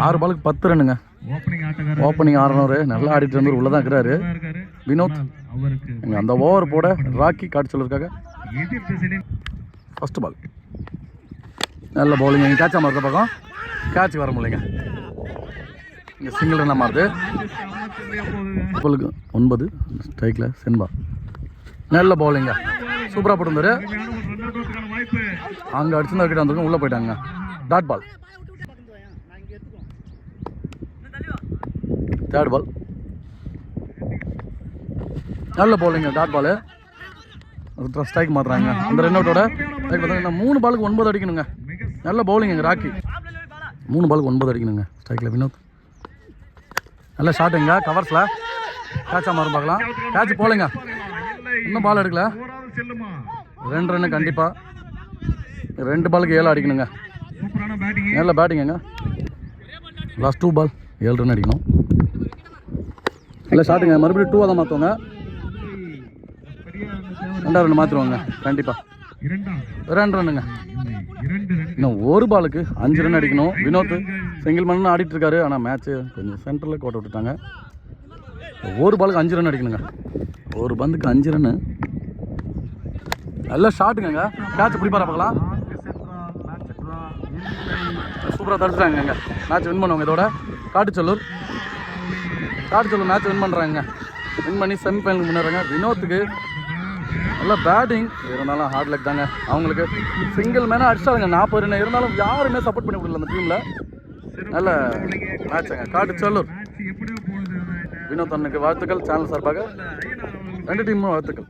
6 பாலுக்கு 10 ரன்னுங்க. ஓப்பனிங் ஆடுறவர் நல்லா ஆடிட்டு வந்து உள்ளே தான் இருக்கிறாரு வினோத். அந்த ஓவர் போட ராக்கி காட்டு சொல்லிருக்காங்க. ஃபர்ஸ்ட் பால் நல்ல பவுலிங். இங்கே கேட்சாக மாறுத பக்கம் கேட்ச் வர முடியலைங்க. இங்கே சிங்கிள் ரன்னாக மாறுது. பாலுக்கு 9 ஸ்ட்ரைக்கில் சென்பா நல்ல பவுலிங்க. சூப்பராக போட்டுருந்தாரு. அங்கே அடிச்சிருந்தா கிட்ட வந்துருக்கும் உள்ளே போயிட்டாங்க. Dot ball. தேர்ட் பால் நல்ல பவுலிங்க. டாட் பாலு ஸ்ட்ரைக் மாற்றுறாங்க. அந்த ரன் அவுட்டோட 3 பாலுக்கு 9 அடிக்கணுங்க. நல்ல பவுலிங்க ராக்கி. 3 பாலுக்கு 9 அடிக்கணுங்க. ஸ்ட்ரைக்கில் வினோத் நல்ல ஷாட்டுங்க. கவர்ஸில் கேட்சாக மாறும் பார்க்கலாம். கேட்ச் போலுங்க. இன்னும் பால் எடுக்கல. 2 ரன்னு கண்டிப்பாக. 2 பாலுக்கு 7 அடிக்கணுங்க. நல்ல பேட்டிங்குங்க. லாஸ்ட் 2 பால் 7 ரன் அடிக்கணும். இல்லை ஷாட்டுங்க. மறுபடியும் 2 தான் மாற்றுவாங்க. 2 ரன் மாற்றிடுவாங்க கண்டிப்பாக. 2 ரன்னுங்க. இன்னும் 1 பாலுக்கு 5 ரன் அடிக்கணும். வினோத் சிங்கிள் மண் ஆடிட்டு இருக்காரு. ஆனால் மேட்ச்சு கொஞ்சம் சென்டரில் கோட்டை விட்டுட்டாங்க. 1 பாலுக்கு 5 ரன் அடிக்கணுங்க. 1 பந்துக்கு 5 ரன்னு. நல்ல ஷாட்டுங்க. கேட்ச் பிடிப்பார பார்க்கலாம். சூப்பராக தடுத்துட்டாங்க. மேட்ச் வின் பண்ணுவாங்க. இதோட காட்டுச்சொல்லூர் மேட்ச் வின் பண்ணுறாங்க. வின் பண்ணி செமிஃபைனலுக்கு முன்னேறாங்க. வினோத்துக்கு நல்ல பேட்டிங் இருந்தாலும் ஹார்ட் லக் தாங்க. அவங்களுக்கு சிங்கிள் மேனாக அடிச்சாங்க 40 ரன். இருந்தாலும் யாருமே சப்போர்ட் பண்ணி கொடுக்கல அந்த டீமில். நல்ல மேட்சுங்க. காட்டுச்சொல்லூர் வினோத் அண்ணனுக்கு வாழ்த்துக்கள். சேனல் சார்பாக 2 டீமும் வாழ்த்துக்கள்.